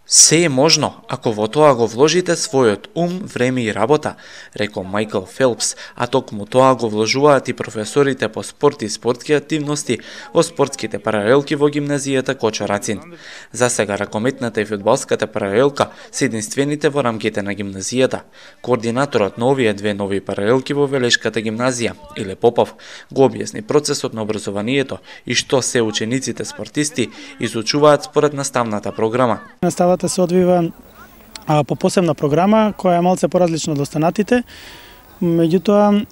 Се е можно, ако во тоа го вложите својот ум, време и работа, рекол Майкл Фелпс, а токму тоа го вложуваат и професорите по спорт и спортски активности во спортските паралелки во гимназијата Кочо Рацин. За сега ракометната и фудбалската паралелка се единствените во рамките на гимназијата. Координаторот на овие две нови паралелки во Велешката гимназија, Иле Попов, го објасни процесот на образованието и што се учениците спортисти изучуваат според наставната програма. Наставата се одвива по посебна програма која е малце поразлична од останатите. Меѓутоа,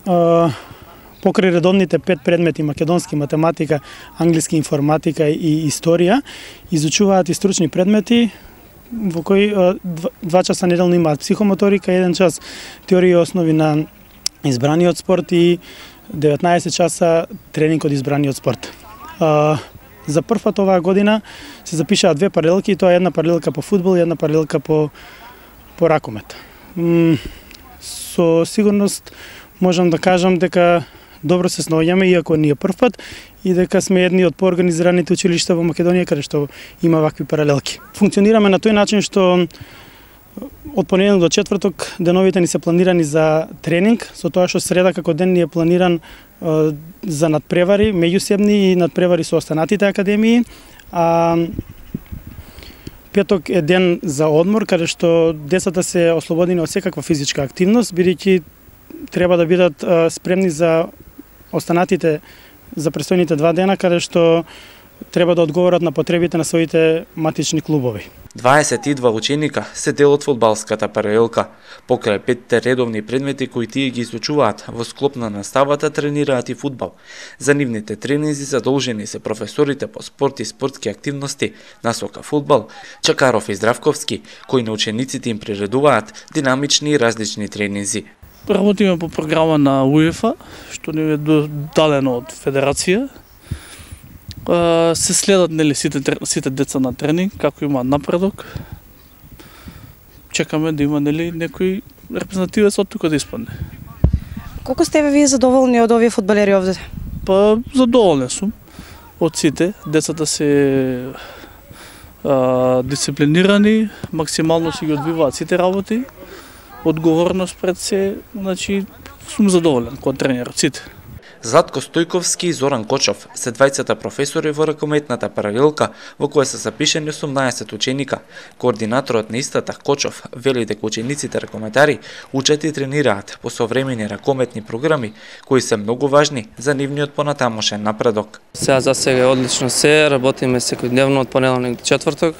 покрај редовните 5 предмети македонски, математика, англиски, информатика и историја, изучуваат и стручни предмети во кои 2 часа неделно имаат психомоторика, 1 час теорија и основи на избраниот спорт и 19 часа тренинг од избраниот спорт. За прв пат оваа година се запишаат 2 паралелки, тоа е една паралелка по фудбал и една паралелка по ракомет. Со сигурност можам да кажам дека добро се снаоѓаме, иако не е прв пат, и дека сме едни од поорганизираните училишта во Македонија каде што има вакви паралелки. Функционираме на тој начин што од понеделник до четврток деновите ни се планирани за тренинг, со тоа што среда како ден ни е планиран за надпревари, меѓусебни и надпревари со останатите академии, а петок е ден за одмор, каде што децата се ослободени од секаква физичка активност, бидејќи треба да бидат спремни за останатите за престојните 2 дена, каде што треба да одговорат на потребите на своите матични клубови. 22 ученика се дел од фудбалската паралелка. Покрај 5 редовни предмети кои тие ги изучуваат, во склоп на наставата тренираат и фудбал. За нивните тренинзи задолжени се професорите по спорт и спортски активности, насока фудбал, Чакаров и Здравковски, кои на учениците им приредуваат динамични и различни тренинзи. Работиме по програма на УЕФА, што ни е дадено од Федерација. Се следат сите деца на тренинг, како има напредок. Чекаме да има некој репрезентативец од тука да испадне. Колку сте вие задоволни од овие фудбалери овде? Па задоволен сум од сите. Децата се дисциплинирани, максимално си ги одбиваат сите работи. Одговорност пред се, значи сум задоволен кога тренерот сите. Златко Стојковски и Зоран Кочов се двајцата професори во ракометната паралелка во која се запишени 18 ученика. Координаторот на истата Кочов вели дека учениците ракометари учат и тренираат по современи ракометни програми кои се многу важни за нивниот понатамошен напредок. За сега е одлично се, работиме секојдневно од понеделник до четврток.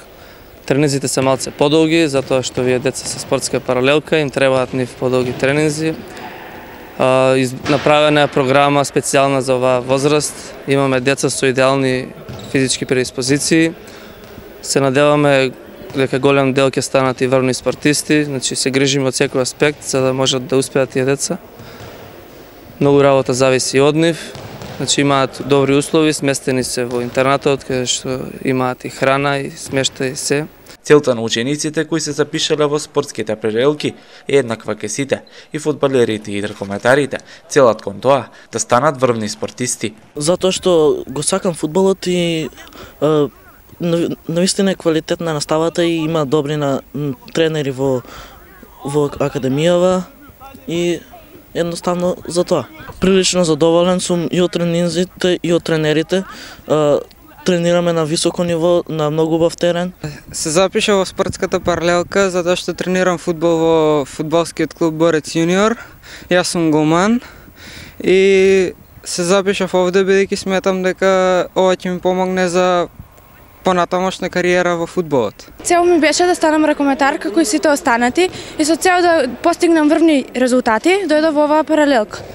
Тренинзите се малце подолги, затоа што овие деца се спортска паралелка, им требаат нив подолги тренинзи. Направена е програма специјална за оваа возраст. Имаме деца со идеални физички предиспозиции. Се надеваме дека голем дел ќе станат и врвни спортисти, значи се грижиме од секој аспект за да можат да успеат тие деца. Многу работа зависи од нив. Значи имаат добри услови, сместени се во интернатот, каде што имаат и храна и смештај и се. Целта на учениците кои се запишале во спортските паралелки е еднаква ке сите, и фудбалерите и ракометарите, целат кон тоа да станат врвни спортисти. Затоа што го сакам фудбалот и навистина е квалитетна наставата и има добри тренери во академијава и едноставно за тоа. Прилично задоволен сум и од тренинзите и од тренерите. Тренираме на високо ниво, на многу убав терен. Се запиша во спортската паралелка затоа што тренирам фудбал во фудбалскиот клуб Борец Јуниор. Јас сум голман и се запишав овде бидејќи сметам дека ова ќе ми помогне за понатамошна кариера во фудбалот. Цел ми беше да станам ракометар како и сите останати и со цел да постигнам врвни резултати дојдов во оваа паралелка.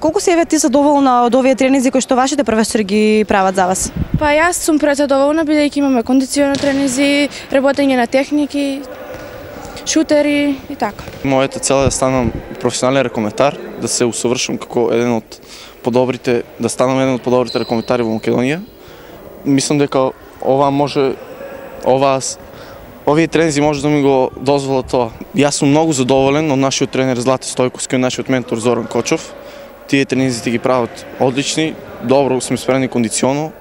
Колку се ти задоволна од овие тренинзи кои што вашите професори ги прават за вас? Па јас сум презадоволна бидејќи имаме кондициони тренинзи, работење на техники, шутери и така. Мојата цел е да станам професионален ракометар, да се усовршам како еден од подобрите, да станам еден од подобрите ракометари во Македонија. Мислам дека овие тренинзи може да ми го дозволат тоа. Јас сум многу задоволен од нашиот тренер Злате Стојковски и нашиот ментор Зоран Кочов. Тие тренинзите ги прават одлични, добро сме спремни кондиционо,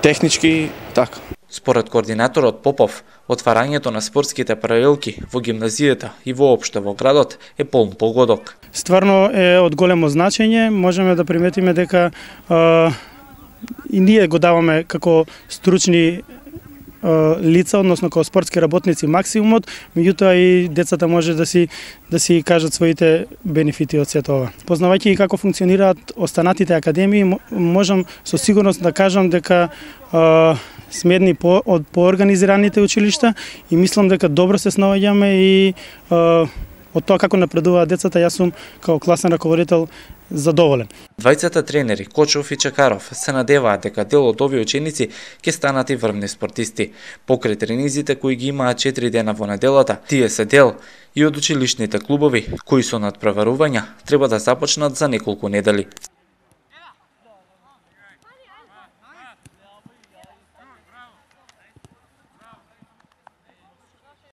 технички, така. Според координаторот Попов, отварањето на спортските паралелки во гимназијата и воопшто во градот е полн погодок. Стварно е од големо значење, можеме да приметиме дека и ние го даваме како стручни лица, односно како спортски работници максимумот, меѓутоа и децата може да си кажат своите бенефити од сето ова. Познавајќи како функционираат останатите академии, можам со сигурност да кажам дека сме едни од поорганизираните училишта и мислам дека добро се снаоѓаме и од тоа како напредуваат децата, јас сум како класен раководител задоволен. Двајцата тренери, Кочов и Чекаров, се надеваат дека дел од овие ученици ќе станат и врвни спортисти. Покрај тренизите кои ги имаат 4 дена во неделата, тие се дел и од училишните клубови, кои со надпреварувања треба да започнат за неколку недели.